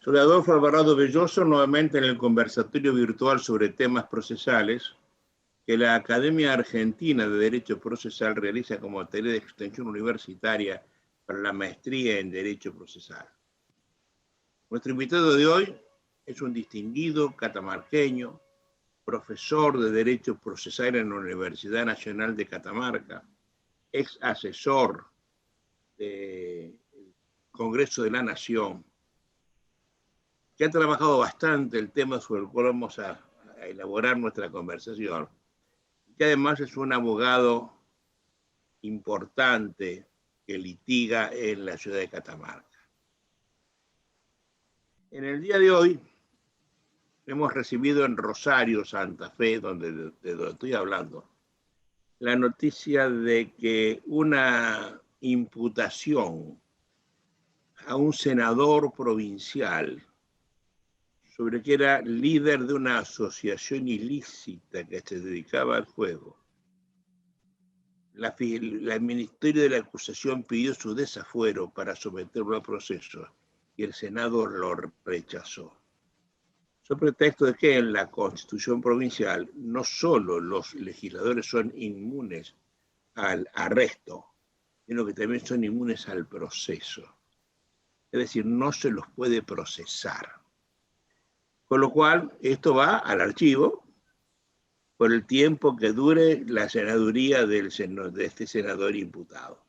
Soy Adolfo Alvarado Belloso, nuevamente en el conversatorio virtual sobre temas procesales que la Academia Argentina de Derecho Procesal realiza como tarea de extensión universitaria para la maestría en Derecho Procesal. Nuestro invitado de hoy es un distinguido catamarqueño, profesor de Derecho Procesal en la Universidad Nacional de Catamarca, ex asesor del Congreso de la Nación, que ha trabajado bastante el tema sobre el cual vamos a elaborar nuestra conversación, que además es un abogado importante que litiga en la ciudad de Catamarca. En el día de hoy hemos recibido en Rosario, Santa Fe, de donde estoy hablando, la noticia de que una imputación a un senador provincial sobre que era líder de una asociación ilícita que se dedicaba al juego. El Ministerio de la Acusación pidió su desafuero para someterlo a proceso y el Senado lo rechazó. Sobre pretexto de que en la Constitución provincial no solo los legisladores son inmunes al arresto, sino que también son inmunes al proceso. Es decir, no se los puede procesar. Con lo cual, esto va al archivo por el tiempo que dure la senaduría de este senador imputado.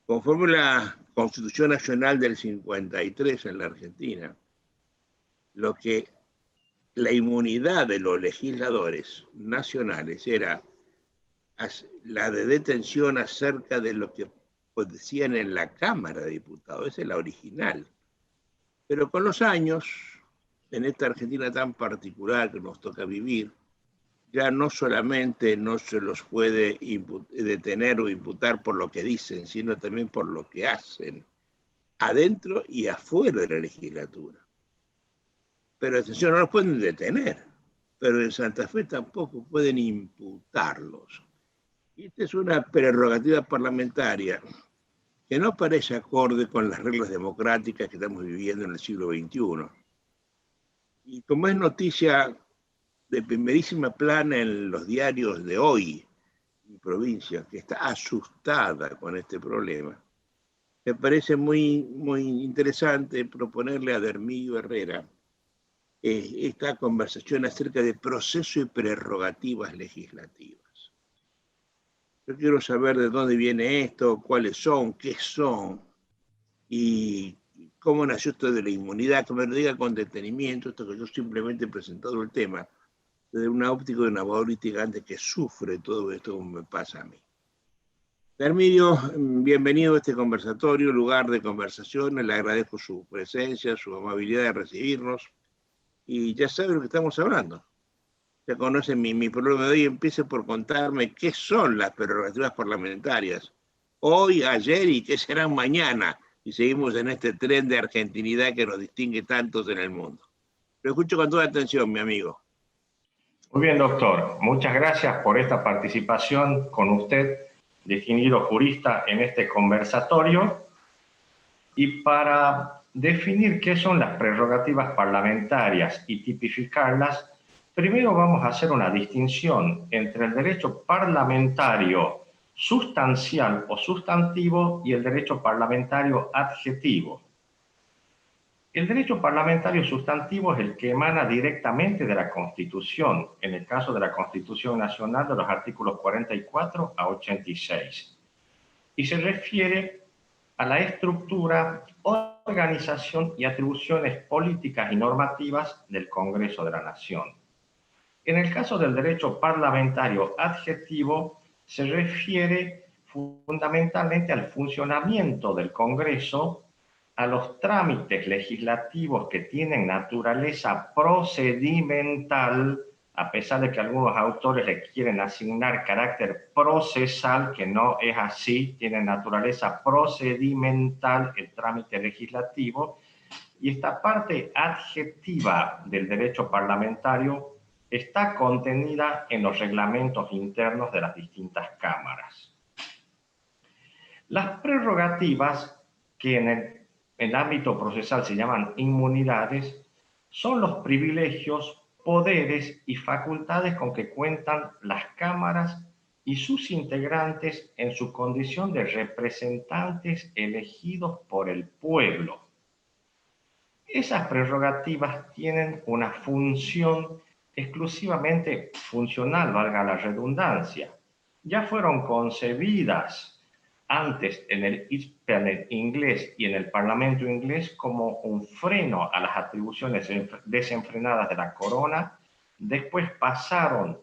Conforme la Constitución Nacional del 53 en la Argentina, la inmunidad de los legisladores nacionales era la de detención acerca de lo que decían en la Cámara de Diputados. Esa es la original. Pero con los años, en esta Argentina tan particular que nos toca vivir, ya no solamente no se los puede detener o imputar por lo que dicen, sino también por lo que hacen, adentro y afuera de la legislatura. Pero atención, no los pueden detener, pero en Santa Fe tampoco pueden imputarlos. Y esta es una prerrogativa parlamentaria que no parece acorde con las reglas democráticas que estamos viviendo en el siglo XXI. Y como es noticia de primerísima plana en los diarios de hoy, mi provincia, que está asustada con este problema, me parece muy, muy interesante proponerle a Dermillo Herrera esta conversación acerca de proceso y prerrogativas legislativas. Yo quiero saber de dónde viene esto, cuáles son, qué son, y cómo nació esto de la inmunidad, que me lo diga con detenimiento, esto que yo simplemente he presentado el tema, desde una óptica de un abogado litigante que sufre todo esto como me pasa a mí. Dermilio, bienvenido a este conversatorio, lugar de conversación. Le agradezco su presencia, su amabilidad de recibirnos. Y ya sabe lo que estamos hablando. Ya conocen mi problema de hoy. Empiece por contarme qué son las prerrogativas parlamentarias hoy, ayer y qué serán mañana. Y seguimos en este tren de argentinidad que nos distingue tantos en el mundo. Lo escucho con toda atención, mi amigo. Muy bien, doctor. Muchas gracias por esta participación con usted, distinguido jurista, en este conversatorio. Y para definir qué son las prerrogativas parlamentarias y tipificarlas, primero vamos a hacer una distinción entre el derecho parlamentario sustancial o sustantivo y el derecho parlamentario adjetivo. El derecho parlamentario sustantivo es el que emana directamente de la Constitución, en el caso de la Constitución Nacional de los artículos 44 a 86, y se refiere a la estructura, organización y atribuciones políticas y normativas del Congreso de la Nación. En el caso del derecho parlamentario adjetivo, se refiere fundamentalmente al funcionamiento del Congreso, a los trámites legislativos que tienen naturaleza procedimental, a pesar de que algunos autores le quieren asignar carácter procesal, que no es así, tiene naturaleza procedimental el trámite legislativo, y esta parte adjetiva del derecho parlamentario está contenida en los reglamentos internos de las distintas cámaras. Las prerrogativas que en el en el ámbito procesal se llaman inmunidades, son los privilegios, poderes y facultades con que cuentan las cámaras y sus integrantes en su condición de representantes elegidos por el pueblo. Esas prerrogativas tienen una función exclusivamente funcional, valga la redundancia. Ya fueron concebidas antes en el East Planet inglés y en el Parlamento inglés como un freno a las atribuciones desenfrenadas de la corona, después pasaron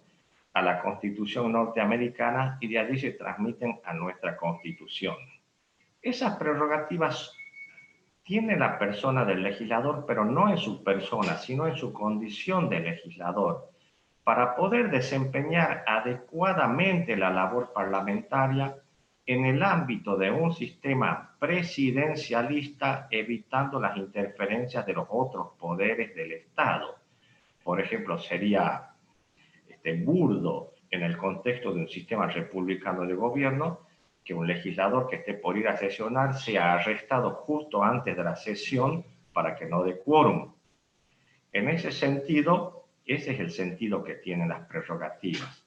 a la Constitución norteamericana y de allí se transmiten a nuestra Constitución. Esas prerrogativas tiene la persona del legislador, pero no en su persona, sino en su condición de legislador, para poder desempeñar adecuadamente la labor parlamentaria en el ámbito de un sistema presidencialista, evitando las interferencias de los otros poderes del Estado. Por ejemplo, sería burdo en el contexto de un sistema republicano de gobierno que un legislador que esté por ir a sesionar sea arrestado justo antes de la sesión para que no dé quórum. En ese sentido, ese es el sentido que tienen las prerrogativas.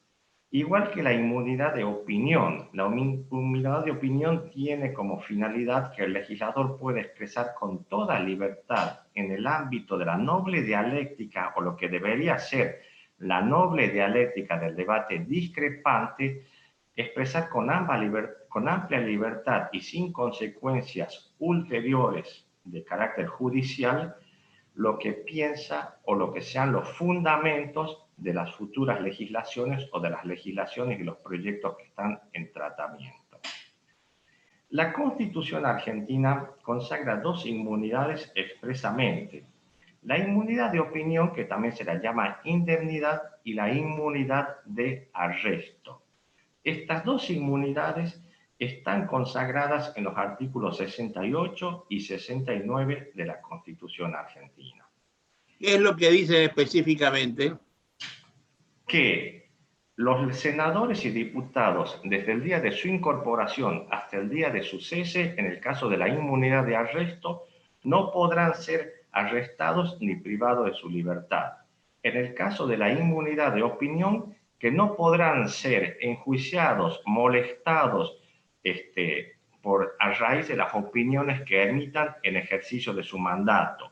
Igual que la inmunidad de opinión. La inmunidad de opinión tiene como finalidad que el legislador pueda expresar con toda libertad en el ámbito de la noble dialéctica, o lo que debería ser la noble dialéctica del debate discrepante, expresar con amplia libertad y sin consecuencias ulteriores de carácter judicial lo que piensa o lo que sean los fundamentos de las futuras legislaciones o de las legislaciones y los proyectos que están en tratamiento. La Constitución argentina consagra dos inmunidades expresamente: la inmunidad de opinión, que también se la llama indemnidad, y la inmunidad de arresto. Estas dos inmunidades están consagradas en los artículos 68 y 69 de la Constitución argentina. ¿Qué es lo que dicen específicamente? Que los senadores y diputados, desde el día de su incorporación hasta el día de su cese, en el caso de la inmunidad de arresto, no podrán ser arrestados ni privados de su libertad. En el caso de la inmunidad de opinión, que no podrán ser enjuiciados, molestados a raíz de las opiniones que emitan en ejercicio de su mandato.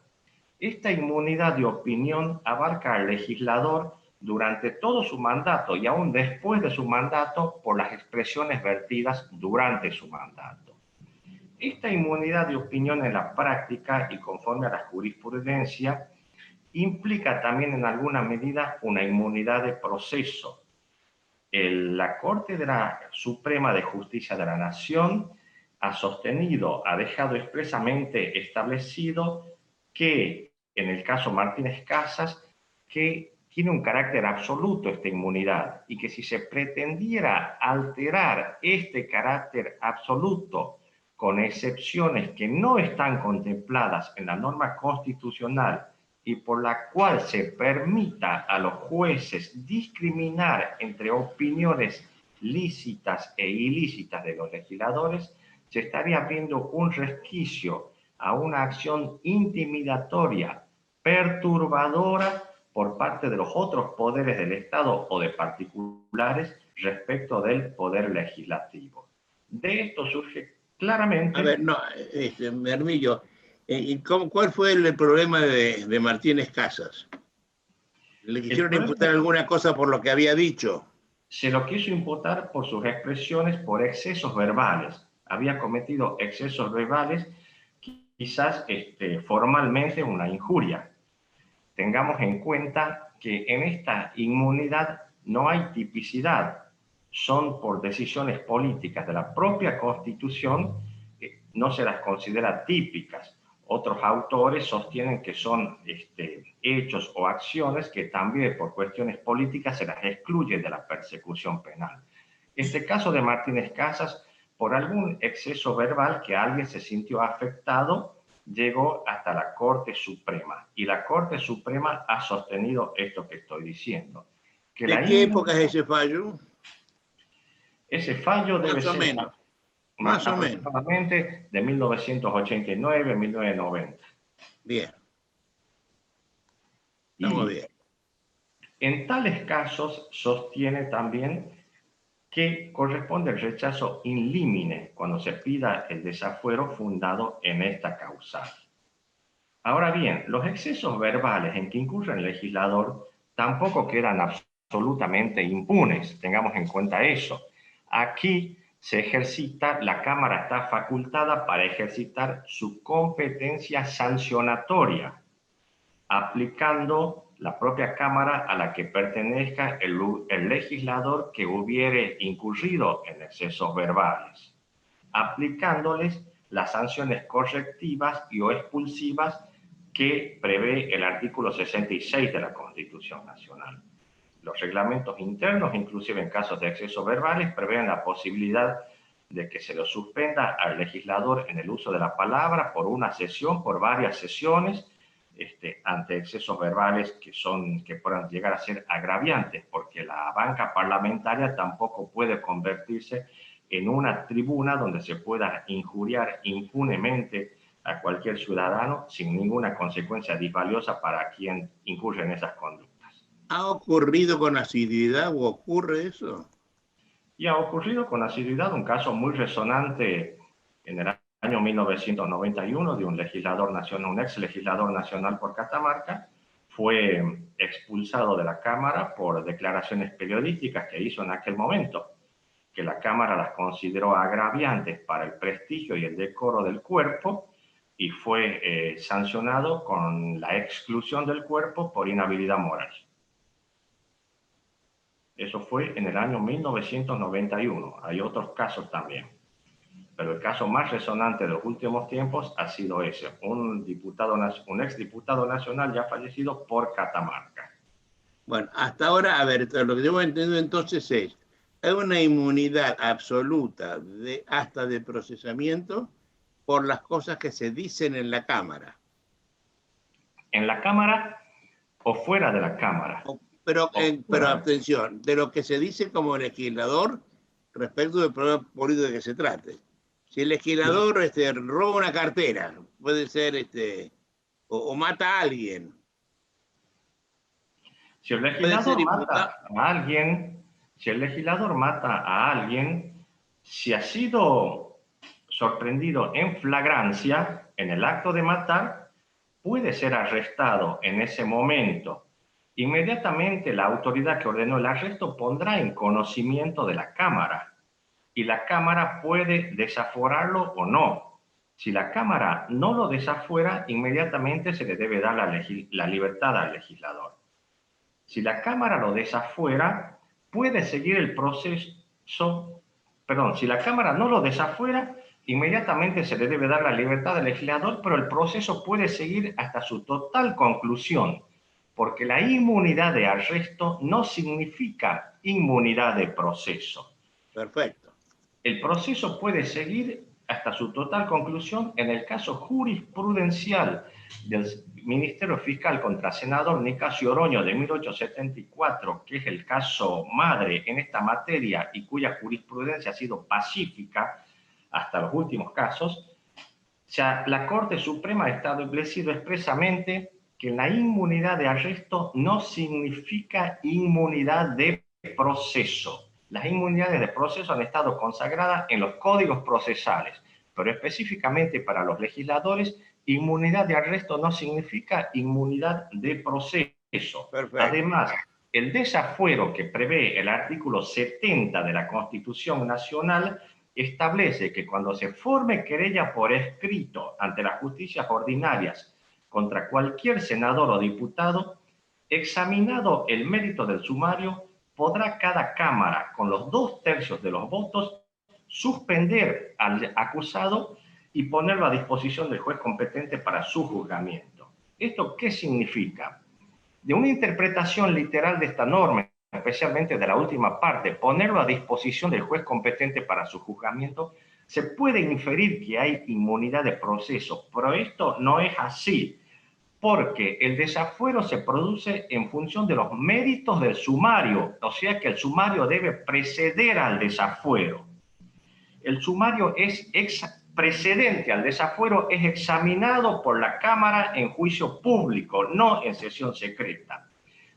Esta inmunidad de opinión abarca al legislador durante todo su mandato y aún después de su mandato por las expresiones vertidas durante su mandato. Esta inmunidad de opinión en la práctica y conforme a la jurisprudencia implica también en alguna medida una inmunidad de proceso. La Corte Suprema de Justicia de la Nación ha dejado expresamente establecido que en el caso Martínez Casas, que tiene un carácter absoluto esta inmunidad, y que si se pretendiera alterar este carácter absoluto con excepciones que no están contempladas en la norma constitucional y por la cual se permita a los jueces discriminar entre opiniones lícitas e ilícitas de los legisladores, se estaría viendo un resquicio a una acción intimidatoria, perturbadora por parte de los otros poderes del Estado o de particulares respecto del poder legislativo. De esto surge claramente... A ver, no, Mermillo, ¿cuál fue el problema de Martínez Casas? ¿Le quisieron imputar alguna cosa por lo que había dicho? Se lo quiso imputar por sus expresiones, por excesos verbales. Había cometido excesos verbales, quizás formalmente una injuria. Tengamos en cuenta que en esta inmunidad no hay tipicidad, son por decisiones políticas de la propia Constitución, no se las considera típicas. Otros autores sostienen que son hechos o acciones que también por cuestiones políticas se las excluye de la persecución penal. Este caso de Martínez Casas, por algún exceso verbal que alguien se sintió afectado, llegó hasta la Corte Suprema. Y la Corte Suprema ha sostenido esto que estoy diciendo. ¿De qué época es ese fallo? Ese fallo debe ser... Más o menos. Aproximadamente de 1989 a 1990. Bien. Estamos Y bien. en tales casos sostiene también que corresponde el rechazo in limine cuando se pida el desafuero fundado en esta causal. Ahora bien, los excesos verbales en que incurre el legislador tampoco quedan absolutamente impunes, tengamos en cuenta eso. Aquí se ejercita, la Cámara está facultada para ejercitar su competencia sancionatoria, aplicando la propia Cámara a la que pertenezca el legislador que hubiere incurrido en excesos verbales, aplicándoles las sanciones correctivas y o expulsivas que prevé el artículo 66 de la Constitución Nacional. Los reglamentos internos, inclusive en casos de excesos verbales, prevén la posibilidad de que se lo suspenda al legislador en el uso de la palabra por una sesión, por varias sesiones, ante excesos verbales que puedan llegar a ser agraviantes, porque la banca parlamentaria tampoco puede convertirse en una tribuna donde se pueda injuriar impunemente a cualquier ciudadano sin ninguna consecuencia disvaliosa para quien incurre en esas conductas. ¿Ha ocurrido con asiduidad o ocurre eso? Y ha ocurrido con asiduidad un caso muy resonante en el año 1991 de un legislador nacional, un ex legislador nacional por Catamarca, fue expulsado de la Cámara por declaraciones periodísticas que hizo en aquel momento, que la Cámara las consideró agraviantes para el prestigio y el decoro del cuerpo, y fue sancionado con la exclusión del cuerpo por inhabilidad moral. Eso fue en el año 1991. Hay otros casos también. Pero el caso más resonante de los últimos tiempos ha sido ese. Un exdiputado nacional ya fallecido por Catamarca. Bueno, hasta ahora, a ver, lo que yo entiendo entonces es, hay una inmunidad absoluta hasta de procesamiento por las cosas que se dicen en la Cámara. ¿En la Cámara o fuera de la Cámara? Pero atención, de lo que se dice como legislador respecto del problema político de que se trate. Si el legislador roba una cartera, puede ser, o mata a alguien. Si el legislador mata a alguien, si ha sido sorprendido en flagrancia en el acto de matar, puede ser arrestado en ese momento. Inmediatamente la autoridad que ordenó el arresto pondrá en conocimiento de la Cámara y la Cámara puede desaforarlo o no. Si la Cámara no lo desafuera, inmediatamente se le debe dar la libertad al legislador. Si la Cámara lo desafuera, puede seguir el proceso, si la Cámara no lo desafuera, inmediatamente se le debe dar la libertad al legislador, pero el proceso puede seguir hasta su total conclusión, porque la inmunidad de arresto no significa inmunidad de proceso. Perfecto. El proceso puede seguir hasta su total conclusión en el caso jurisprudencial del Ministerio Fiscal contra senador Nicasio Oroño de 1874, que es el caso madre en esta materia y cuya jurisprudencia ha sido pacífica hasta los últimos casos. O sea, la Corte Suprema ha establecido expresamente que la inmunidad de arresto no significa inmunidad de proceso. Las inmunidades de proceso han estado consagradas en los códigos procesales, pero específicamente para los legisladores, inmunidad de arresto no significa inmunidad de proceso. Perfecto. Además, el desafuero que prevé el artículo 70 de la Constitución Nacional establece que cuando se forme querella por escrito ante las justicias ordinarias contra cualquier senador o diputado, examinado el mérito del sumario, podrá cada Cámara, con los 2/3 de los votos, suspender al acusado y ponerlo a disposición del juez competente para su juzgamiento. ¿Esto qué significa? De una interpretación literal de esta norma, especialmente de la última parte, ponerlo a disposición del juez competente para su juzgamiento, se puede inferir que hay inmunidad de proceso, pero esto no es así, porque el desafuero se produce en función de los méritos del sumario, o sea que el sumario debe preceder al desafuero. El sumario es precedente al desafuero, es examinado por la Cámara en juicio público, no en sesión secreta.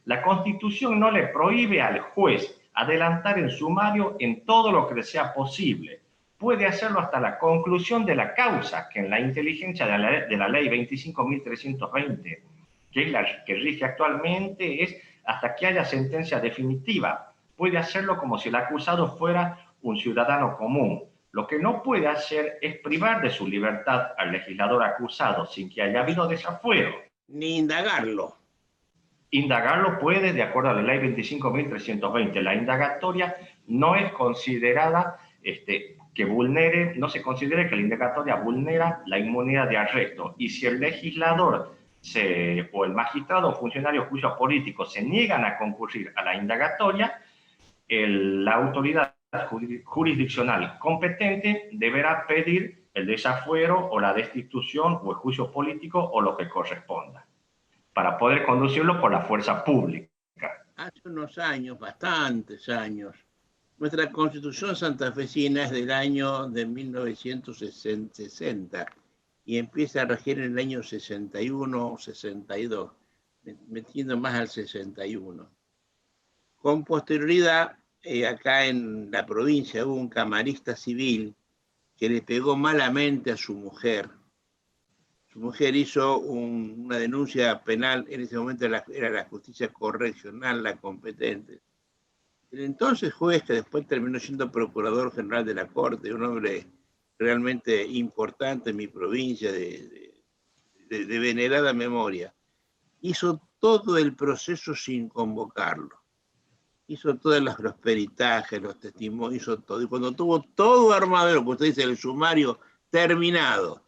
La Constitución no le prohíbe al juez adelantar el sumario en todo lo que le sea posible. Puede hacerlo hasta la conclusión de la causa, que en la inteligencia de la ley 25.320, que es la que rige actualmente, es hasta que haya sentencia definitiva. Puede hacerlo como si el acusado fuera un ciudadano común. Lo que no puede hacer es privar de su libertad al legislador acusado sin que haya habido desafuero. Ni indagarlo. Indagarlo puede, de acuerdo a la ley 25.320. La indagatoria no es considerada no se considere que la indagatoria vulnera la inmunidad de arresto. Y si el legislador o el magistrado o funcionario de juicio político se niegan a concurrir a la indagatoria, la autoridad jurisdiccional competente deberá pedir el desafuero o la destitución o el juicio político o lo que corresponda, para poder conducirlo por la fuerza pública. Hace unos años, bastantes años, nuestra Constitución santafesina es del año de 1960 y empieza a regir en el año 61 o 62, metiendo más al 61. Con posterioridad, acá en la provincia hubo un camarista civil que le pegó malamente a su mujer. Su mujer hizo una denuncia penal, en ese momento era la justicia correccional la competente. El entonces juez, que después terminó siendo procurador general de la Corte, un hombre realmente importante en mi provincia, de venerada memoria, hizo todo el proceso sin convocarlo. Hizo todos los peritajes, los testimonios, hizo todo. Y cuando tuvo todo armado, lo que usted dice, el sumario terminado,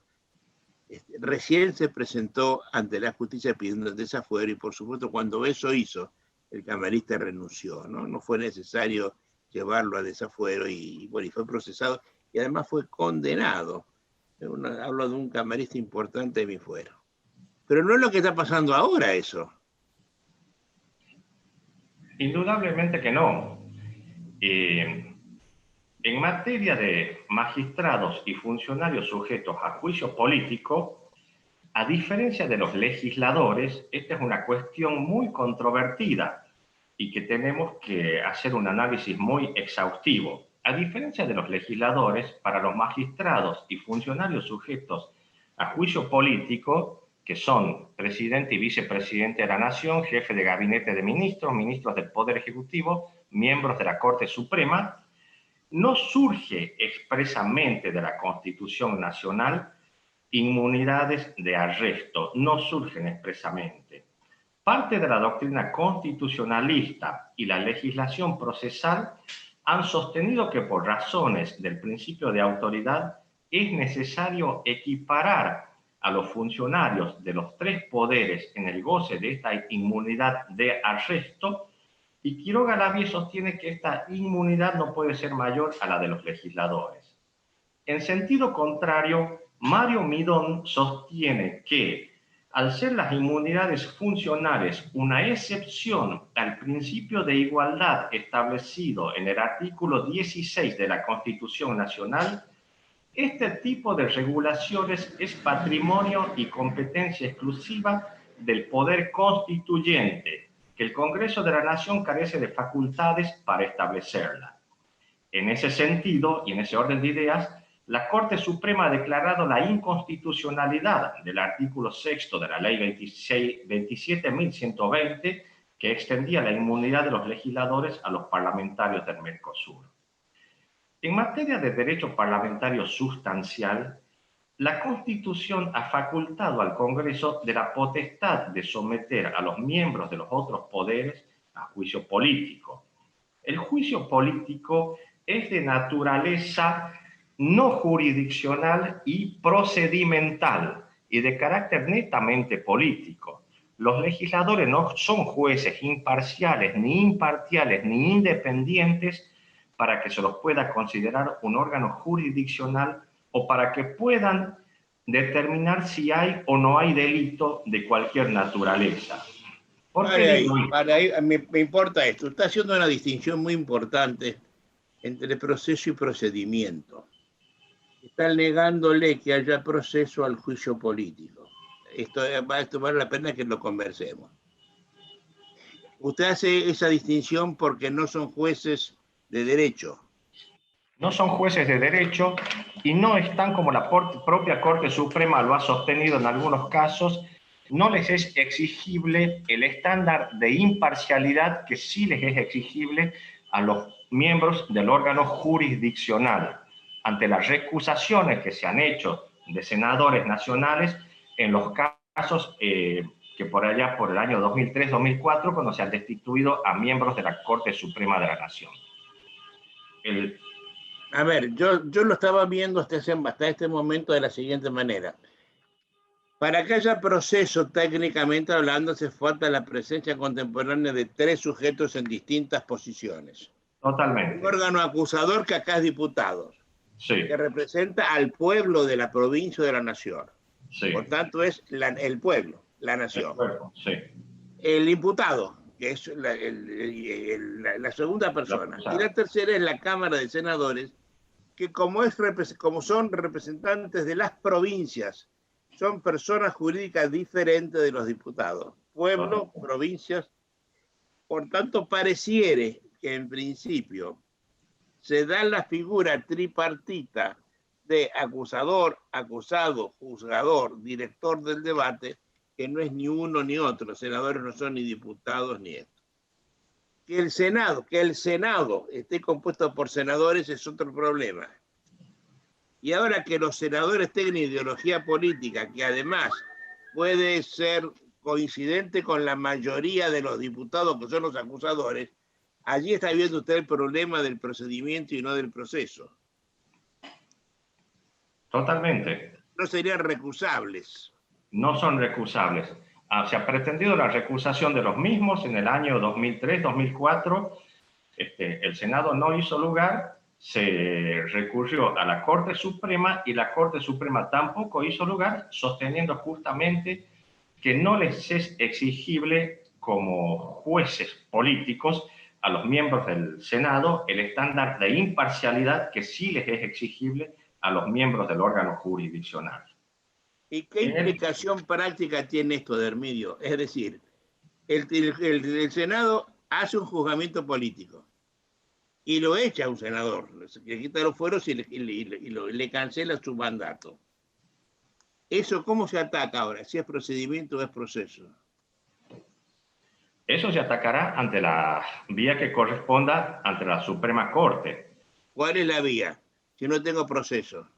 recién se presentó ante la justicia pidiendo el desafuero y, por supuesto, cuando eso hizo, el camarista renunció, ¿no? No fue necesario llevarlo a desafuero y fue procesado y además fue condenado. Hablo de un camarista importante de mi fuero. Pero no es lo que está pasando ahora eso. Indudablemente que no. En materia de magistrados y funcionarios sujetos a juicio político, a diferencia de los legisladores, esta es una cuestión muy controvertida y que tenemos que hacer un análisis muy exhaustivo. A diferencia de los legisladores, para los magistrados y funcionarios sujetos a juicio político, que son presidente y vicepresidente de la Nación, jefe de gabinete de ministros, ministros del Poder Ejecutivo, miembros de la Corte Suprema, no surge expresamente de la Constitución Nacional inmunidades de arresto, no surgen expresamente. Parte de la doctrina constitucionalista y la legislación procesal han sostenido que por razones del principio de autoridad es necesario equiparar a los funcionarios de los tres poderes en el goce de esta inmunidad de arresto, y Quiroga Lavie sostiene que esta inmunidad no puede ser mayor a la de los legisladores. En sentido contrario, Mario Midón sostiene que, al ser las inmunidades funcionales una excepción al principio de igualdad establecido en el artículo 16 de la Constitución Nacional, este tipo de regulaciones es patrimonio y competencia exclusiva del poder constituyente, que el Congreso de la Nación carece de facultades para establecerla. En ese sentido, y en ese orden de ideas, la Corte Suprema ha declarado la inconstitucionalidad del artículo 6 de la Ley 27.120, que extendía la inmunidad de los legisladores a los parlamentarios del Mercosur. En materia de derecho parlamentario sustancial, la Constitución ha facultado al Congreso de la potestad de someter a los miembros de los otros poderes a juicio político. El juicio político es de naturaleza no jurisdiccional y procedimental y de carácter netamente político. Los legisladores no son jueces imparciales, ni imparciales, ni independientes para que se los pueda considerar un órgano jurisdiccional o para que puedan determinar si hay o no hay delito de cualquier naturaleza. Me importa esto. Está haciendo una distinción muy importante entre proceso y procedimiento. está negándole que haya proceso al juicio político. Esto vale la pena que lo conversemos. Usted hace esa distinción porque no son jueces de derecho. No son jueces de derecho y no están, como la propia Corte Suprema lo ha sostenido en algunos casos, no les es exigible el estándar de imparcialidad que sí les es exigible a los miembros del órgano jurisdiccional ante las recusaciones que se han hecho de senadores nacionales en los casos que por allá, por el año 2003-2004, cuando se han destituido a miembros de la Corte Suprema de la Nación. A ver, yo lo estaba viendo hasta este momento de la siguiente manera. Para que haya proceso, técnicamente hablando, hace falta la presencia contemporánea de 3 sujetos en distintas posiciones. Totalmente. Un órgano acusador que acá es diputado, sí. que representa al pueblo de la provincia o de la nación. Sí. Por tanto, es el pueblo, la nación. Sí. El imputado, que es la segunda persona. Y la tercera es la Cámara de Senadores, que como son representantes de las provincias, son personas jurídicas diferentes de los diputados. Pueblo, provincias. Por tanto, pareciere que en principio se da la figura tripartita de acusador, acusado, juzgador, director del debate, que no es ni uno ni otro. Los senadores no son ni diputados ni esto. Que el Senado esté compuesto por senadores es otro problema. Y ahora que los senadores tengan ideología política, que además puede ser coincidente con la mayoría de los diputados que son los acusadores, allí está viendo usted el problema del procedimiento y no del proceso. Totalmente. No serían recusables. No son recusables. Se ha pretendido la recusación de los mismos en el año 2003-2004. El Senado no hizo lugar, se recurrió a la Corte Suprema y la Corte Suprema tampoco hizo lugar, sosteniendo justamente que no les es exigible como jueces políticos a los miembros del Senado el estándar de imparcialidad que sí les es exigible a los miembros del órgano jurisdiccional. ¿Y qué implicación práctica tiene esto, Dermidio? Es decir, el Senado hace un juzgamiento político y lo echa a un senador, le quita los fueros y le cancela su mandato. ¿Eso cómo se ataca ahora? ¿Si es procedimiento o es proceso? Eso se atacará ante la vía que corresponda ante la Suprema Corte. ¿Cuál es la vía? Si no tengo proceso.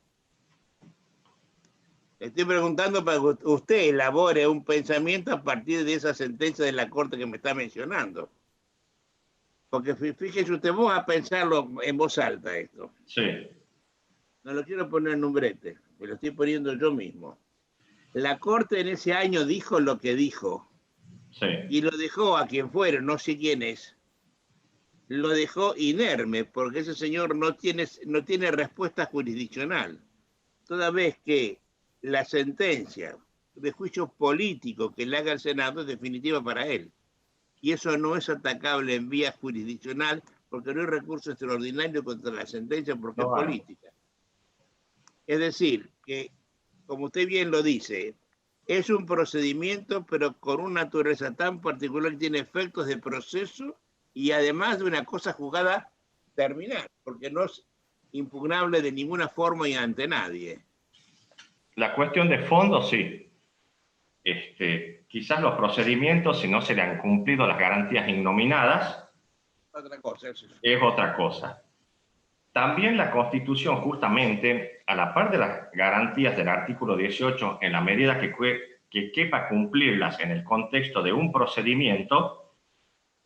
Estoy preguntando para que usted elabore un pensamiento a partir de esa sentencia de la Corte que me está mencionando. Porque fíjese usted, vos a pensarlo en voz alta esto. Sí. No lo quiero poner en un brete, me lo estoy poniendo yo mismo. La Corte en ese año dijo lo que dijo. Sí. Y lo dejó a quien fuera, no sé quién es. Lo dejó inerme, porque ese señor no tiene respuesta jurisdiccional. Toda vez que la sentencia de juicio político que le haga el Senado es definitiva para él. Y eso no es atacable en vía jurisdiccional porque no hay recurso extraordinario contra la sentencia porque es política. Es decir, que, como usted bien lo dice, es un procedimiento, pero con una naturaleza tan particular que tiene efectos de proceso y además de una cosa juzgada terminal, porque no es impugnable de ninguna forma y ante nadie. La cuestión de fondo, sí. Quizás los procedimientos, si no se le han cumplido las garantías innominadas, es otra cosa. También la Constitución, justamente, a la par de las garantías del artículo 18, en la medida que quepa cumplirlas en el contexto de un procedimiento,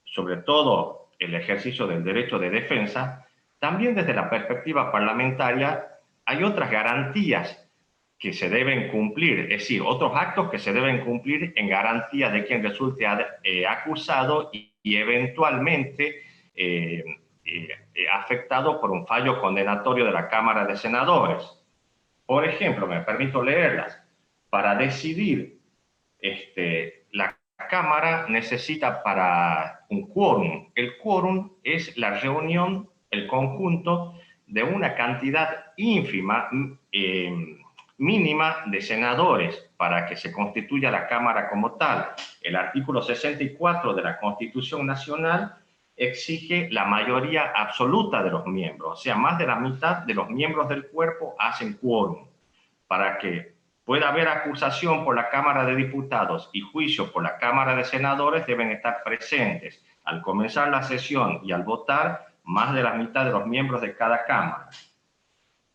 sobre todo el ejercicio del derecho de defensa, también desde la perspectiva parlamentaria hay otras garantías que se deben cumplir, es decir, otros actos que se deben cumplir en garantía de quien resulte acusado y eventualmente afectado por un fallo condenatorio de la Cámara de Senadores. Por ejemplo, me permito leerlas. Para decidir, la Cámara necesita para un quórum. El quórum es la reunión, el conjunto de una cantidad ínfima, mínima de senadores para que se constituya la Cámara como tal. El artículo 64 de la Constitución Nacional exige la mayoría absoluta de los miembros, o sea, más de la mitad de los miembros del cuerpo hacen quórum. Para que pueda haber acusación por la Cámara de Diputados y juicio por la Cámara de Senadores, deben estar presentes al comenzar la sesión y al votar más de la mitad de los miembros de cada Cámara.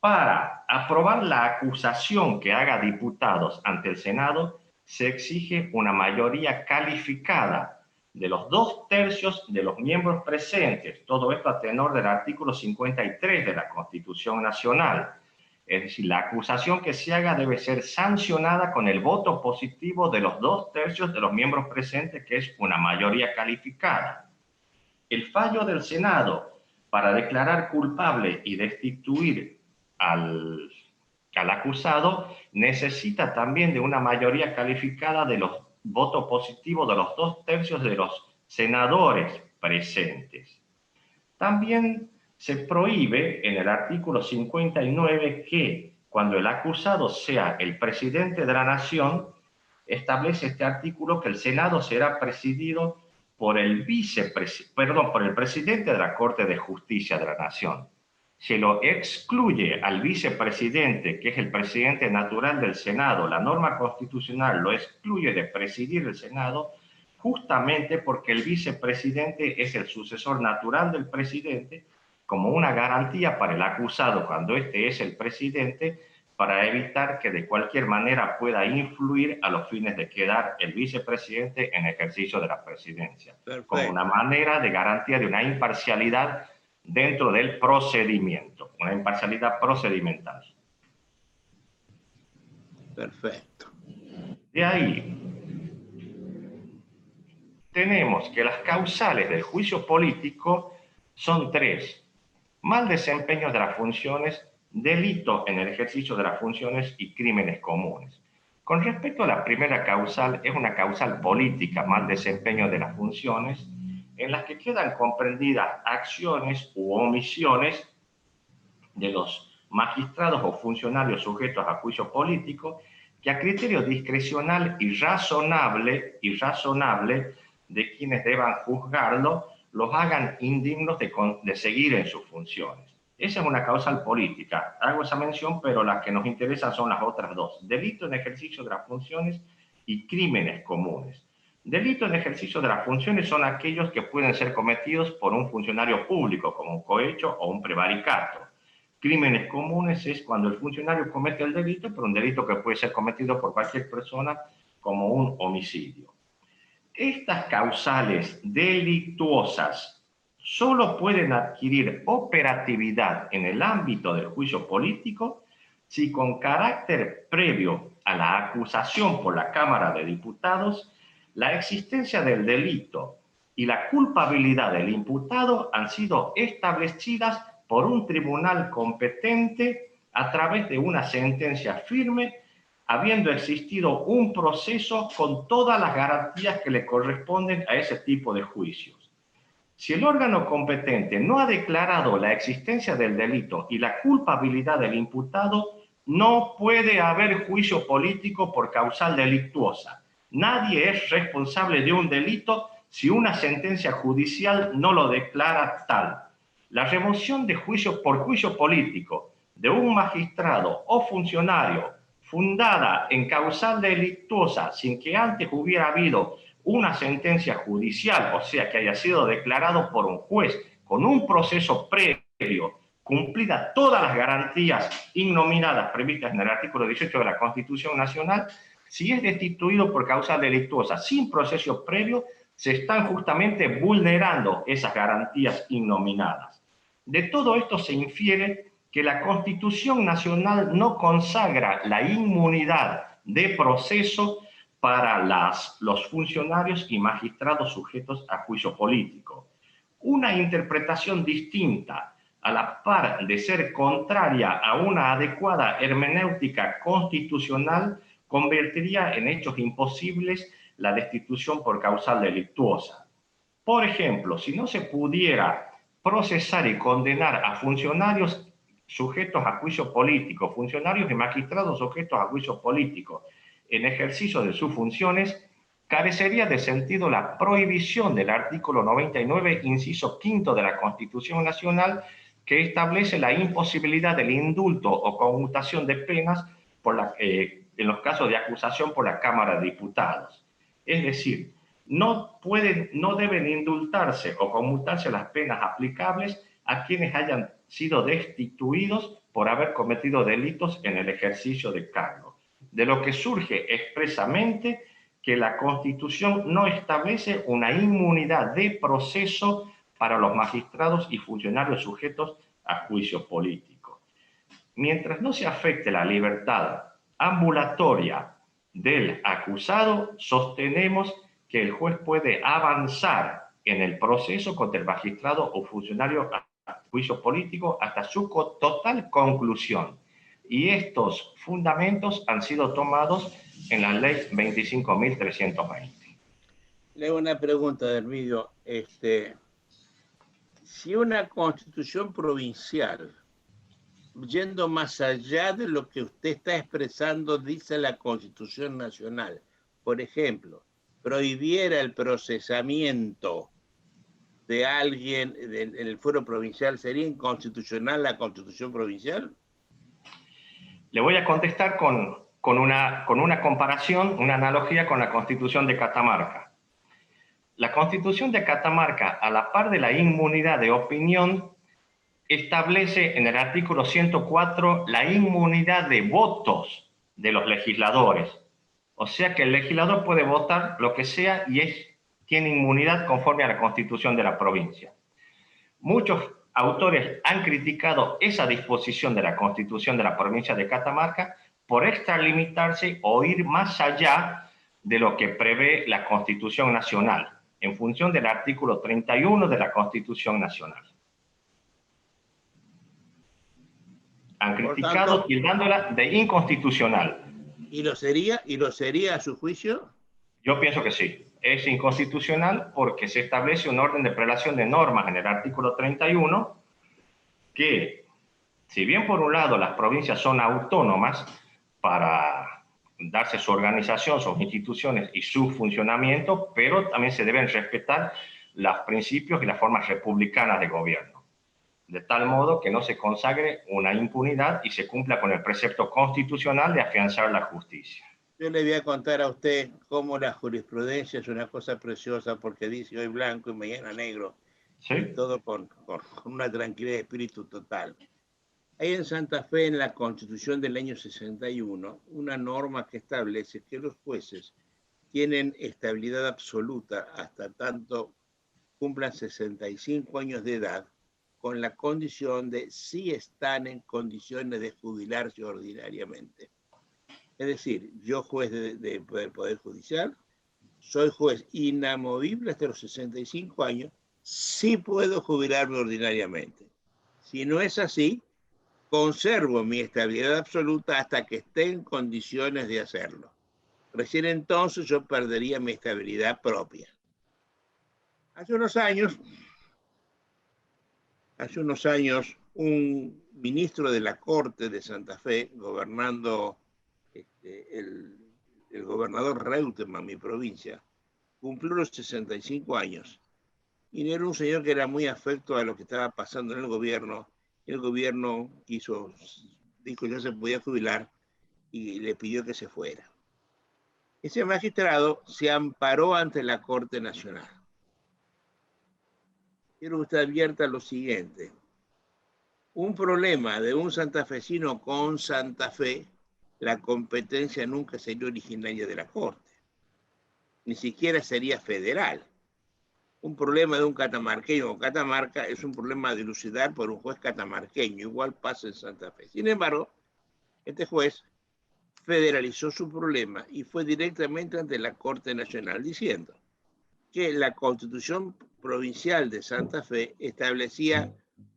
Para aprobar la acusación que haga diputados ante el Senado, se exige una mayoría calificada de los 2/3 de los miembros presentes. Todo esto a tenor del artículo 53 de la Constitución Nacional. Es decir, la acusación que se haga debe ser sancionada con el voto positivo de los 2/3 de los miembros presentes, que es una mayoría calificada. El fallo del Senado para declarar culpable y destituir al acusado necesita también de una mayoría calificada de los votos positivos de los 2/3 de los senadores presentes. También se prohíbe en el artículo 59 que cuando el acusado sea el presidente de la nación, establece este artículo que el Senado será presidido por el presidente de la Corte de Justicia de la Nación. Se lo excluye al vicepresidente, que es el presidente natural del Senado. La norma constitucional lo excluye de presidir el Senado justamente porque el vicepresidente es el sucesor natural del presidente, como una garantía para el acusado cuando este es el presidente, para evitar que de cualquier manera pueda influir a los fines de quedar el vicepresidente en ejercicio de la presidencia. Perfecto. Como una manera de garantía de una imparcialidad dentro del procedimiento, una imparcialidad procedimental. Perfecto. De ahí tenemos que las causales del juicio político son 3. Mal desempeño de las funciones, delito en el ejercicio de las funciones y crímenes comunes. Con respecto a la primera causal, es una causal política, mal desempeño de las funciones, en las que quedan comprendidas acciones u omisiones de los magistrados o funcionarios sujetos a juicio político, que a criterio discrecional y razonable de quienes deban juzgarlo, los hagan indignos de seguir en sus funciones. Esa es una causal política. Hago esa mención, pero las que nos interesan son las otras dos. Delito en ejercicio de las funciones y crímenes comunes. Delito en ejercicio de las funciones son aquellos que pueden ser cometidos por un funcionario público, como un cohecho o un prevaricato. Crímenes comunes es cuando el funcionario comete el delito, pero un delito que puede ser cometido por cualquier persona, como un homicidio. Estas causales delictuosas solo pueden adquirir operatividad en el ámbito del juicio político si con carácter previo a la acusación por la Cámara de Diputados, la existencia del delito y la culpabilidad del imputado han sido establecidas por un tribunal competente a través de una sentencia firme, habiendo existido un proceso con todas las garantías que le corresponden a ese tipo de juicios. Si el órgano competente no ha declarado la existencia del delito y la culpabilidad del imputado, no puede haber juicio político por causal delictuosa. Nadie es responsable de un delito si una sentencia judicial no lo declara tal. La remoción de juicio por juicio político de un magistrado o funcionario fundada en causal delictuosa sin que antes hubiera habido una sentencia judicial, o sea, que haya sido declarado por un juez con un proceso previo, cumplidas todas las garantías innominadas previstas en el artículo 18 de la Constitución Nacional, si es destituido por causal delictuosa sin proceso previo, se están justamente vulnerando esas garantías innominadas. De todo esto se infiere que la Constitución Nacional no consagra la inmunidad de proceso para los funcionarios y magistrados sujetos a juicio político. Una interpretación distinta, a la par de ser contraria a una adecuada hermenéutica constitucional, convertiría en hechos imposibles la destitución por causal delictuosa. Por ejemplo, si no se pudiera procesar y condenar a funcionarios sujetos a juicio político, funcionarios y magistrados sujetos a juicio político, en ejercicio de sus funciones, carecería de sentido la prohibición del artículo 99, inciso quinto de la Constitución Nacional, que establece la imposibilidad del indulto o conmutación de penas en los casos de acusación por la Cámara de Diputados. Es decir, no deben indultarse o conmutarse las penas aplicables a quienes hayan sido destituidos por haber cometido delitos en el ejercicio de cargo. De lo que surge expresamente que la Constitución no establece una inmunidad de proceso para los magistrados y funcionarios sujetos a juicio político. Mientras no se afecte la libertad ambulatoria del acusado, sostenemos que el juez puede avanzar en el proceso contra el magistrado o funcionario a juicio político hasta su total conclusión. Y estos fundamentos han sido tomados en la ley 25.320. Le hago una pregunta, Hermidio. Si una constitución provincial, yendo más allá de lo que usted está expresando, dice la Constitución Nacional, por ejemplo, prohibiera el procesamiento de alguien en el fuero provincial, ¿sería inconstitucional la Constitución provincial? Le voy a contestar con una comparación, una analogía con la Constitución de Catamarca. La Constitución de Catamarca, a la par de la inmunidad de opinión, establece en el artículo 104 la inmunidad de votos de los legisladores. O sea que el legislador puede votar lo que sea y tiene inmunidad conforme a la Constitución de la provincia. Muchos autores han criticado esa disposición de la Constitución de la provincia de Catamarca por extralimitarse o ir más allá de lo que prevé la Constitución Nacional, en función del artículo 31 de la Constitución Nacional. Han criticado tildándola de inconstitucional. ¿Y lo sería a su juicio? Yo pienso que sí. Es inconstitucional porque se establece un orden de prelación de normas en el artículo 31 que, si bien por un lado las provincias son autónomas para darse su organización, sus instituciones y su funcionamiento, pero también se deben respetar los principios y las formas republicanas de gobierno, de tal modo que no se consagre una impunidad y se cumpla con el precepto constitucional de afianzar la justicia. Yo le voy a contar a usted cómo la jurisprudencia es una cosa preciosa porque dice hoy blanco y mañana negro. ¿Sí? Y todo con una tranquilidad de espíritu total. Hay en Santa Fe, en la Constitución del año 61, una norma que establece que los jueces tienen estabilidad absoluta hasta tanto cumplan 65 años de edad, con la condición de si están en condiciones de jubilarse ordinariamente. Es decir, yo juez del Poder Judicial, soy juez inamovible hasta los 65 años, sí puedo jubilarme ordinariamente. Si no es así, conservo mi estabilidad absoluta hasta que esté en condiciones de hacerlo. Recién entonces yo perdería mi estabilidad propia. Hace unos años, un ministro de la Corte de Santa Fe, gobernando el gobernador Reutemann, mi provincia, cumplió los 65 años. Y no era un señor que era muy afecto a lo que estaba pasando en el gobierno. El gobierno dijo que no se podía jubilar y le pidió que se fuera. Ese magistrado se amparó ante la Corte Nacional. Quiero que usted advierta lo siguiente. Un problema de un santafesino con Santa Fe, la competencia nunca sería originaria de la Corte. Ni siquiera sería federal. Un problema de un catamarqueño o Catamarca es un problema a dilucidar por un juez catamarqueño. Igual pasa en Santa Fe. Sin embargo, este juez federalizó su problema y fue directamente ante la Corte Nacional diciendo que la Constitución Provincial de Santa Fe establecía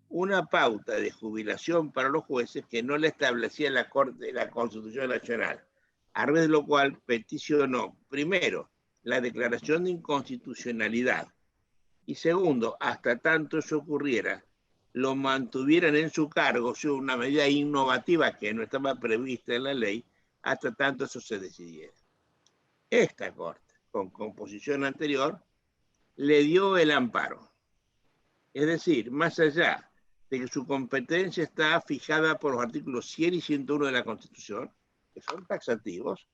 una pauta de jubilación para los jueces que no la establecía la Constitución Nacional, a raíz de lo cual peticionó, primero, la declaración de inconstitucionalidad y segundo, hasta tanto eso ocurriera, lo mantuvieran en su cargo, o sea, una medida innovativa que no estaba prevista en la ley, hasta tanto eso se decidiera. Esta Corte, con composición anterior, le dio el amparo. Es decir, más allá de que su competencia está fijada por los artículos 100 y 101 de la Constitución, que son taxativos,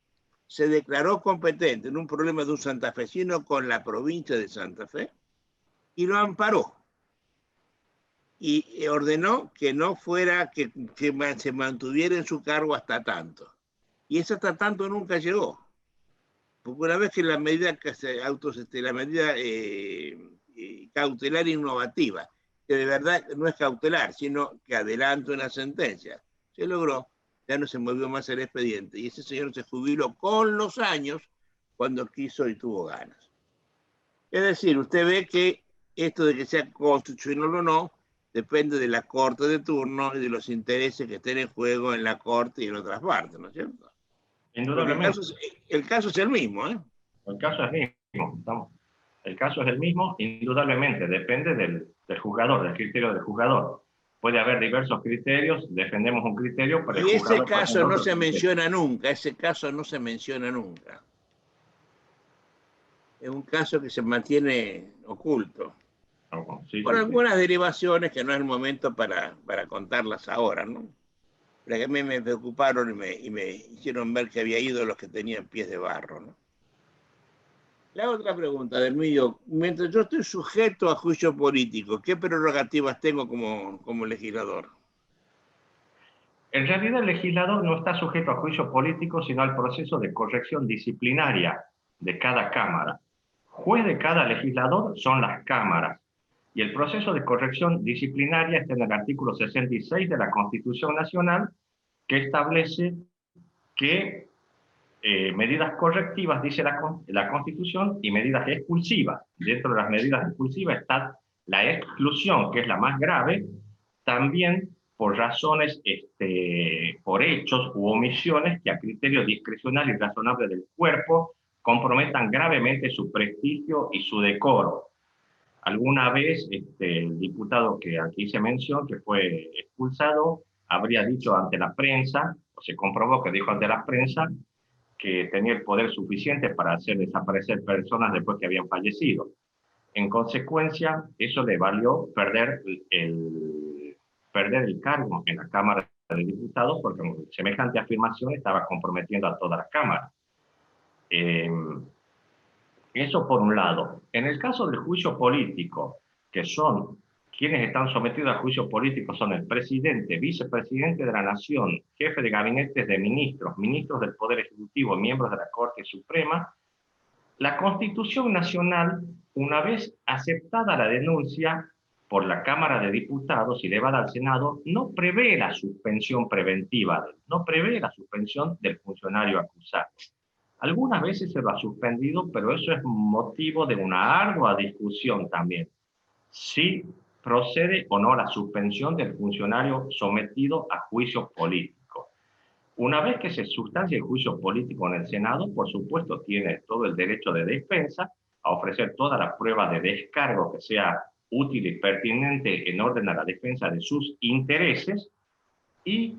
se declaró competente en un problema de un santafesino con la provincia de Santa Fe y lo amparó. Y ordenó que no fuera, que se mantuviera en su cargo hasta tanto. Y ese hasta tanto nunca llegó. Porque una vez que la medida, la medida cautelar innovativa, que de verdad no es cautelar, sino que adelanta una sentencia, se logró, ya no se movió más el expediente. Y ese señor se jubiló con los años cuando quiso y tuvo ganas. Es decir, usted ve que esto de que sea constitucional o no, depende de la corte de turno y de los intereses que estén en juego en la corte y en otras partes, ¿no es cierto? Indudablemente. El caso es el mismo, ¿eh? El caso es el mismo. El caso es el mismo, indudablemente, depende del juzgador, del criterio del juzgador. Puede haber diversos criterios, defendemos un criterio, pero el Y juzgador ese caso no se criterio. menciona nunca, ese caso no se menciona nunca. Es un caso que se mantiene oculto. Sí, Por sí, algunas sí. derivaciones que no es el momento para contarlas ahora, ¿no? Pero que a mí me preocuparon y me hicieron ver que había ídolos que tenían pies de barro, ¿no? La otra pregunta del mío, mientras yo estoy sujeto a juicio político, ¿qué prerrogativas tengo como legislador? En realidad el legislador no está sujeto a juicio político, sino al proceso de corrección disciplinaria de cada cámara. Juez de cada legislador son las cámaras. Y el proceso de corrección disciplinaria está en el artículo 66 de la Constitución Nacional, que establece que medidas correctivas, dice la Constitución, y medidas expulsivas. Dentro de las medidas expulsivas está la exclusión, que es la más grave, también por razones, por hechos u omisiones que a criterio discrecional y razonable del cuerpo comprometan gravemente su prestigio y su decoro. Alguna vez el diputado que aquí se mencionó, que fue expulsado, habría dicho ante la prensa, o se comprobó que dijo ante la prensa, que tenía el poder suficiente para hacer desaparecer personas después que habían fallecido. En consecuencia, eso le valió perder el cargo en la Cámara de Diputados, porque semejante afirmación estaba comprometiendo a toda la Cámara. Eso por un lado. En el caso del juicio político, que son quienes están sometidos a juicio político, son el presidente, vicepresidente de la Nación, jefe de gabinetes de ministros, ministros del Poder Ejecutivo, miembros de la Corte Suprema. La Constitución Nacional, una vez aceptada la denuncia por la Cámara de Diputados y elevada al Senado, no prevé la suspensión preventiva, no prevé la suspensión del funcionario acusado. Algunas veces se lo ha suspendido, pero eso es motivo de una ardua discusión también. Si procede o no la suspensión del funcionario sometido a juicio político. Una vez que se sustancia el juicio político en el Senado, por supuesto tiene todo el derecho de defensa a ofrecer toda la prueba de descargo que sea útil y pertinente en orden a la defensa de sus intereses, y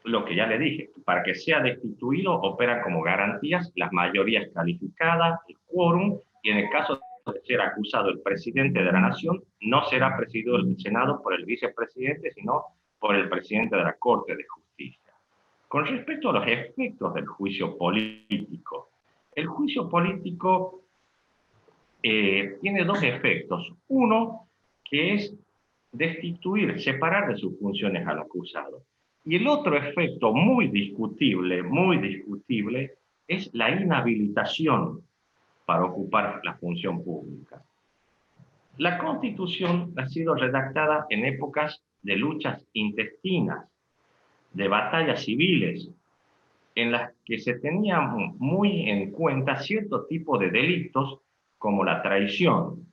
lo que ya le dije, para que sea destituido operan como garantías las mayorías calificadas, el quórum, y en el caso de ser acusado el presidente de la Nación, no será presidido el Senado por el vicepresidente, sino por el presidente de la Corte de Justicia. Con respecto a los efectos del juicio político, el juicio político tiene dos efectos. Uno, que es destituir, separar de sus funciones al acusado. Y el otro efecto muy discutible, es la inhabilitación para ocupar la función pública. La Constitución ha sido redactada en épocas de luchas intestinas, de batallas civiles, en las que se tenía muy en cuenta cierto tipo de delitos como la traición.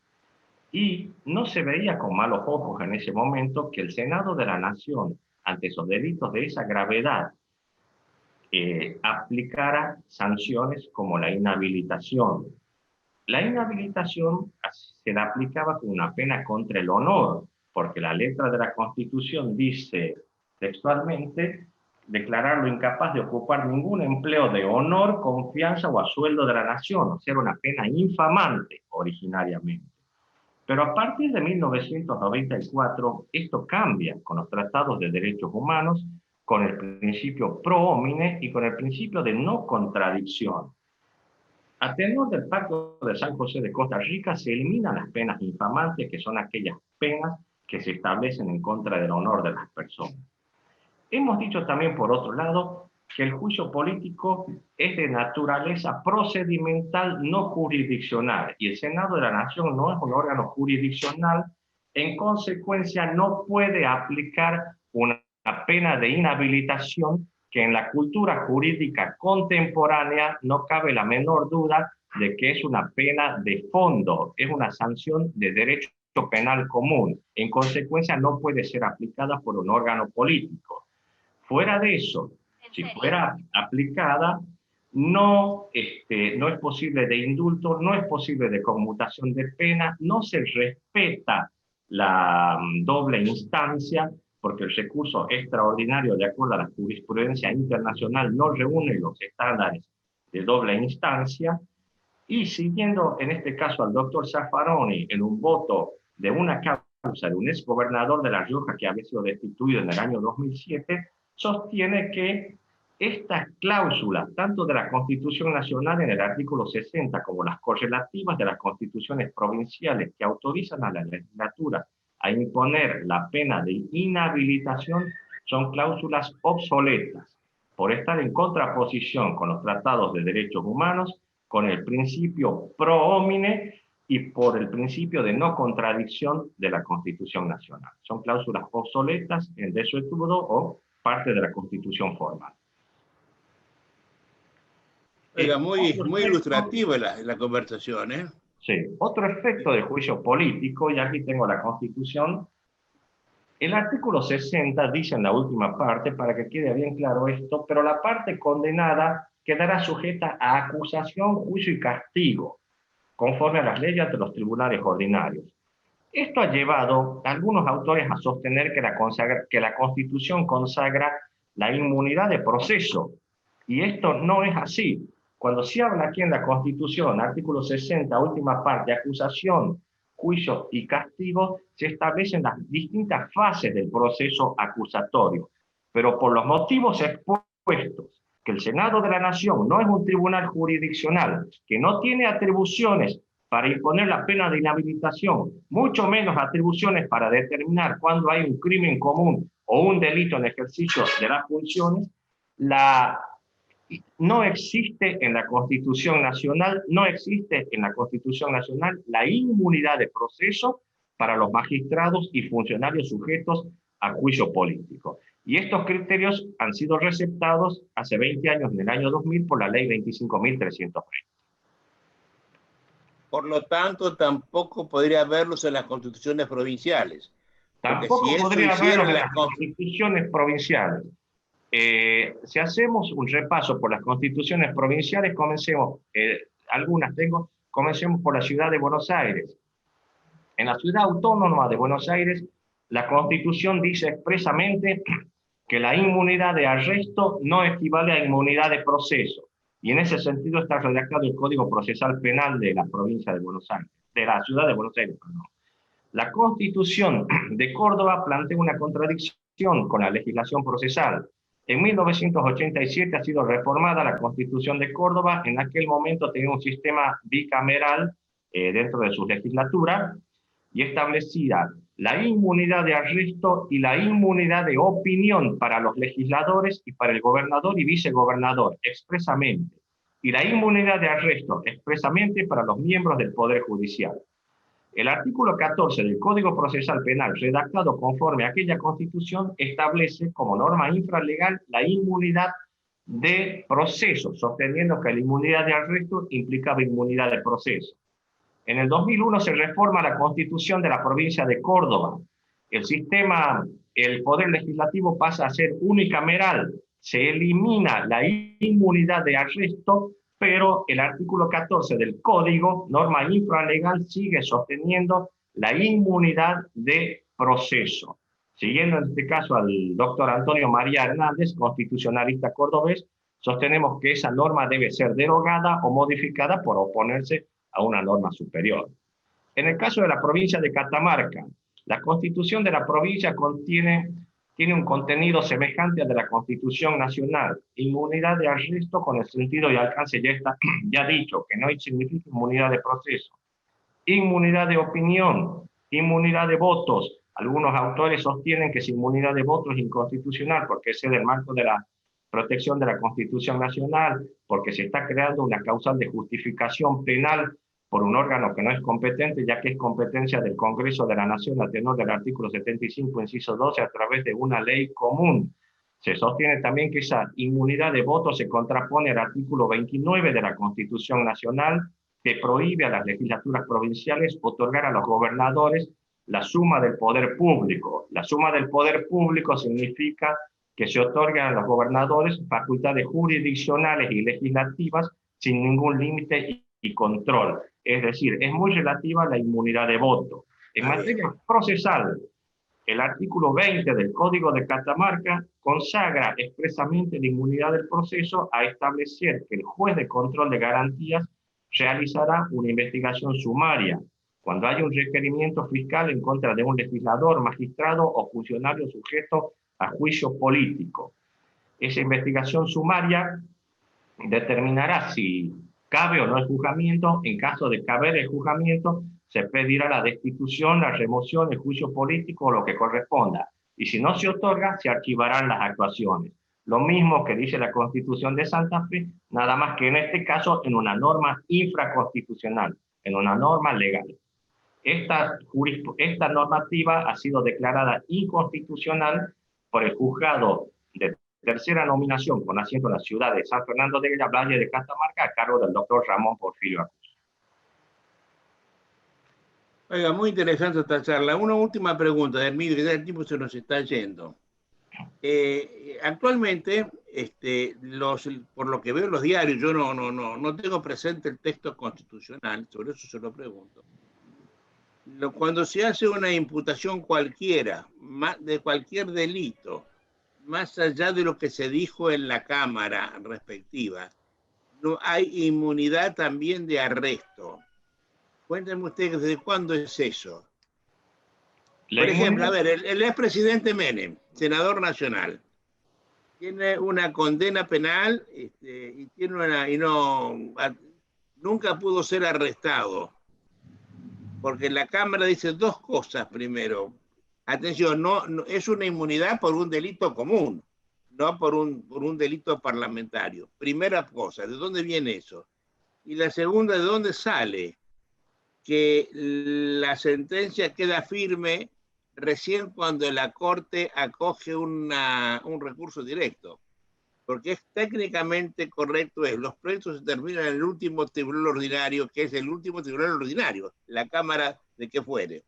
Y no se veía con malos ojos en ese momento que el Senado de la Nación, ante esos delitos de esa gravedad, aplicara sanciones como la inhabilitación. La inhabilitación se la aplicaba con una pena contra el honor, porque la letra de la Constitución dice textualmente declararlo incapaz de ocupar ningún empleo de honor, confianza o a sueldo de la nación, o sea, era una pena infamante originariamente. Pero a partir de 1994, esto cambia con los tratados de derechos humanos, con el principio pro homine y con el principio de no contradicción. A tenor del Pacto de San José de Costa Rica se eliminan las penas infamantes, que son aquellas penas que se establecen en contra del honor de las personas. Hemos dicho también, por otro lado, que el juicio político es de naturaleza procedimental, no jurisdiccional, y el Senado de la Nación no es un órgano jurisdiccional, en consecuencia no puede aplicar una pena de inhabilitación que en la cultura jurídica contemporánea no cabe la menor duda de que es una pena de fondo, es una sanción de derecho penal común, en consecuencia no puede ser aplicada por un órgano político. Fuera de eso, si fuera aplicada, no es posible de indulto, no es posible de conmutación de pena, no se respeta la doble instancia, porque el recurso extraordinario, de acuerdo a la jurisprudencia internacional, no reúne los estándares de doble instancia, y siguiendo en este caso al doctor Zaffaroni en un voto de una causa de un exgobernador de La Rioja que había sido destituido en el año 2007, sostiene que estas cláusulas, tanto de la Constitución Nacional en el artículo 60 como las correlativas de las constituciones provinciales que autorizan a la legislatura a imponer la pena de inhabilitación, son cláusulas obsoletas, por estar en contraposición con los tratados de derechos humanos, con el principio pro homine y por el principio de no contradicción de la Constitución Nacional. Son cláusulas obsoletas en desuetudo o parte de la Constitución formal. Oiga, muy ilustrativa la conversación, ¿eh? Sí. Otro efecto del juicio político, y aquí tengo la Constitución, el artículo 60 dice en la última parte, para que quede bien claro esto, pero la parte condenada quedará sujeta a acusación, juicio y castigo, conforme a las leyes de los tribunales ordinarios. Esto ha llevado a algunos autores a sostener que la Constitución consagra la inmunidad de proceso, y esto no es así. Cuando se habla aquí en la Constitución, artículo 60, última parte, acusación, juicio y castigo, se establecen las distintas fases del proceso acusatorio, pero por los motivos expuestos, que el Senado de la Nación no es un tribunal jurisdiccional, que no tiene atribuciones para imponer la pena de inhabilitación, mucho menos atribuciones para determinar cuándo hay un crimen común o un delito en ejercicio de las funciones, no existe en la Constitución Nacional, la inmunidad de proceso para los magistrados y funcionarios sujetos a juicio político. Y estos criterios han sido receptados hace 20 años, en el año 2000, por la ley 25.330. Por lo tanto, tampoco podría verlos en las constituciones provinciales. Tampoco si podría verlos en las constituciones provinciales. Si hacemos un repaso por las constituciones provinciales, comencemos por la ciudad de Buenos Aires. En la ciudad autónoma de Buenos Aires, la Constitución dice expresamente que la inmunidad de arresto no equivale a inmunidad de proceso. Y en ese sentido está redactado el Código Procesal Penal de la provincia de Buenos Aires, de la ciudad de Buenos Aires, perdón. La Constitución de Córdoba plantea una contradicción con la legislación procesal. En 1987 ha sido reformada la Constitución de Córdoba. En aquel momento tenía un sistema bicameral dentro de su legislatura y establecida la inmunidad de arresto y la inmunidad de opinión para los legisladores y para el gobernador y vicegobernador expresamente, y la inmunidad de arresto expresamente para los miembros del Poder Judicial. El artículo 14 del Código Procesal Penal, redactado conforme a aquella Constitución, establece como norma infralegal la inmunidad de proceso, sosteniendo que la inmunidad de arresto implicaba inmunidad de proceso. En el 2001 se reforma la Constitución de la provincia de Córdoba. El Poder Legislativo pasa a ser unicameral. Se elimina la inmunidad de arresto, pero el artículo 14 del Código, norma infralegal, sigue sosteniendo la inmunidad de proceso. Siguiendo en este caso al doctor Antonio María Hernández, constitucionalista cordobés, sostenemos que esa norma debe ser derogada o modificada por oponerse a una norma superior. En el caso de la provincia de Catamarca, la constitución de la provincia tiene un contenido semejante al de la Constitución Nacional, inmunidad de arresto con el sentido y alcance ya dicho, que no significa inmunidad de proceso, inmunidad de opinión, inmunidad de votos. Algunos autores sostienen que esa inmunidad de votos es inconstitucional porque es del marco de la protección de la Constitución Nacional, porque se está creando una causal de justificación penal por un órgano que no es competente, ya que es competencia del Congreso de la Nación a tenor del artículo 75, inciso 12, a través de una ley común. Se sostiene también que esa inmunidad de votos se contrapone al artículo 29 de la Constitución Nacional, que prohíbe a las legislaturas provinciales otorgar a los gobernadores la suma del poder público. La suma del poder público significa que se otorgan a los gobernadores facultades jurisdiccionales y legislativas sin ningún límite y control. Es decir, es muy relativa a la inmunidad de voto. En materia procesal, el artículo 20 del Código de Catamarca consagra expresamente la inmunidad del proceso a establecer que el juez de control de garantías realizará una investigación sumaria cuando haya un requerimiento fiscal en contra de un legislador, magistrado o funcionario sujeto a juicio político. Esa investigación sumaria determinará si cabe o no el juzgamiento. En caso de caber el juzgamiento, se pedirá la destitución, la remoción, el juicio político o lo que corresponda. Y si no se otorga, se archivarán las actuaciones. Lo mismo que dice la Constitución de Santa Fe, nada más que en este caso en una norma infraconstitucional, en una norma legal. Esta normativa ha sido declarada inconstitucional por el juzgado de tercera nominación con asiento en la ciudad de San Fernando de la Valle de Catamarca, a cargo del doctor Ramón Porfirio Acuña. Oiga, muy interesante esta charla. Una última pregunta, Hermílio, que ya el tiempo se nos está yendo. Actualmente, por lo que veo en los diarios, yo no tengo presente el texto constitucional, sobre eso se lo pregunto. Cuando se hace una imputación cualquiera, de cualquier delito, más allá de lo que se dijo en la Cámara respectiva, no hay inmunidad también de arresto. Cuéntenme ustedes desde cuándo es eso. Por ejemplo, a ver, el expresidente Menem, senador nacional, tiene una condena penal y nunca pudo ser arrestado. Porque la Cámara dice dos cosas primero. Atención, no es una inmunidad por un delito común, no por un delito parlamentario. Primera cosa, ¿de dónde viene eso? Y la segunda, ¿de dónde sale? Que la sentencia queda firme recién cuando la Corte acoge un recurso directo. Porque es técnicamente correcto, los proyectos se terminan en el último tribunal ordinario, que es el último tribunal ordinario, la Cámara de que fuere.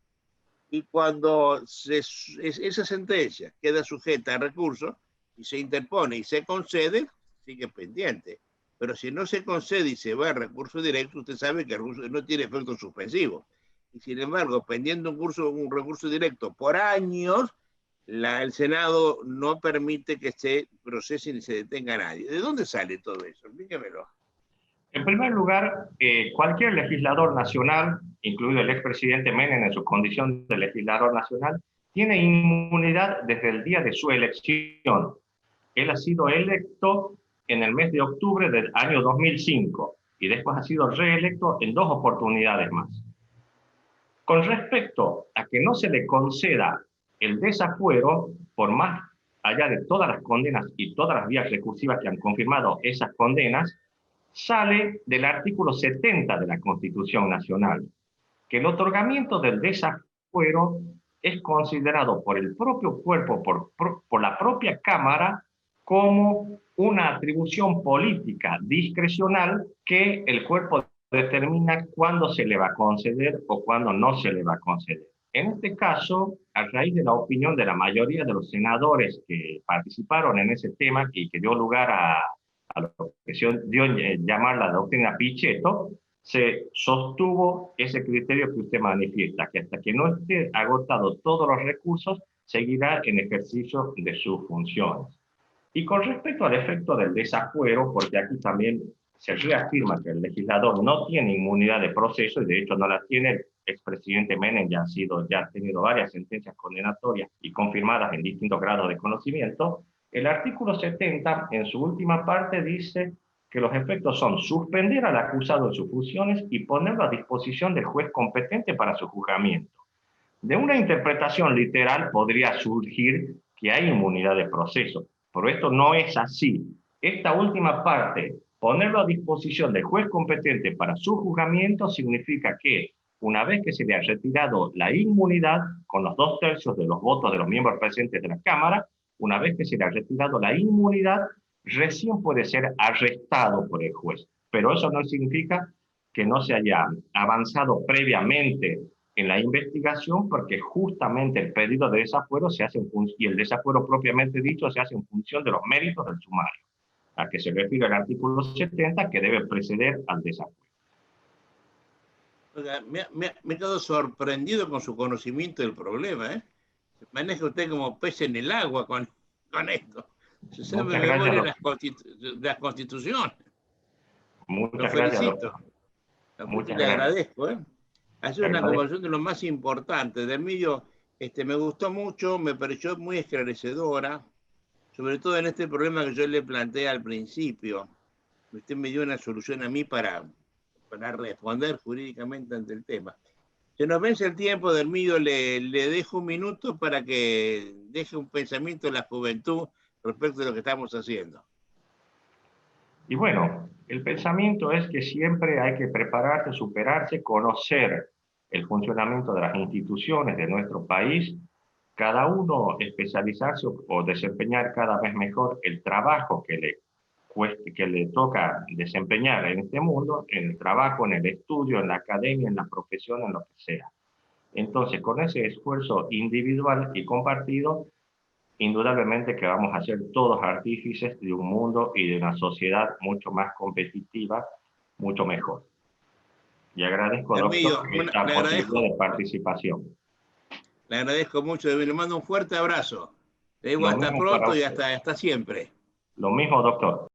Y cuando esa sentencia queda sujeta a recurso y se interpone y se concede, sigue pendiente. Pero si no se concede y se va a recurso directo, usted sabe que el recurso no tiene efecto suspensivo. Y sin embargo, pendiendo un recurso directo por años, el Senado no permite que se procese ni se detenga a nadie. ¿De dónde sale todo eso? Explíquemelo. En primer lugar, cualquier legislador nacional, incluido el expresidente Menem en su condición de legislador nacional, tiene inmunidad desde el día de su elección. Él ha sido electo en el mes de octubre del año 2005 y después ha sido reelecto en 2 oportunidades más. Con respecto a que no se le conceda el desafuero, por más allá de todas las condenas y todas las vías recursivas que han confirmado esas condenas, sale del artículo 70 de la Constitución Nacional, que el otorgamiento del desafuero es considerado por el propio cuerpo, por la propia Cámara, como una atribución política discrecional que el cuerpo determina cuándo se le va a conceder o cuándo no se le va a conceder. En este caso, a raíz de la opinión de la mayoría de los senadores que participaron en ese tema y que dio lugar a lo que se dio llamar la doctrina Pichetto, se sostuvo ese criterio que usted manifiesta, que hasta que no esté agotado todos los recursos, seguirá en ejercicio de sus funciones. Y con respecto al efecto del desafuero, porque aquí también se reafirma que el legislador no tiene inmunidad de proceso, y de hecho no la tiene. El expresidente Menem ya ha tenido varias sentencias condenatorias y confirmadas en distintos grados de conocimiento. El artículo 70, en su última parte, dice que los efectos son suspender al acusado en sus funciones y ponerlo a disposición del juez competente para su juzgamiento. De una interpretación literal podría surgir que hay inmunidad de proceso, pero esto no es así. Esta última parte, ponerlo a disposición del juez competente para su juzgamiento, significa que una vez que se le ha retirado la inmunidad, con los 2/3 de los votos de los miembros presentes de la Cámara, una vez que se le ha retirado la inmunidad, recién puede ser arrestado por el juez. Pero eso no significa que no se haya avanzado previamente en la investigación, porque justamente el pedido de desafuero se hace y el desafuero propiamente dicho se hace en función de los méritos del sumario, a que se refiere el artículo 70, que debe preceder al desafuero. Oiga, me he quedado sorprendido con su conocimiento del problema, ¿eh? Se maneja usted como pez en el agua con esto. Se sabe de memoria las constituciones. Muchas Lo gracias, felicito. Le agradezco, ¿eh? Ha sido una conversación de lo más importante. De mí me gustó mucho, me pareció muy esclarecedora, sobre todo en este problema que yo le planteé al principio. Usted me dio una solución a mí para responder jurídicamente ante el tema. Se nos vence el tiempo, Delmillo, le dejo un minuto para que deje un pensamiento en la juventud respecto de lo que estamos haciendo. Y bueno, el pensamiento es que siempre hay que prepararse, superarse, conocer el funcionamiento de las instituciones de nuestro país, cada uno especializarse o desempeñar cada vez mejor el trabajo que le toca desempeñar en este mundo, en el trabajo, en el estudio, en la academia, en la profesión, en lo que sea. Entonces, con ese esfuerzo individual y compartido, indudablemente que vamos a ser todos artífices de un mundo y de una sociedad mucho más competitiva, mucho mejor. Y agradezco, doctor, esta posibilidad de participación. Le agradezco mucho, le mando un fuerte abrazo. Le digo hasta pronto y hasta siempre. Lo mismo, doctor.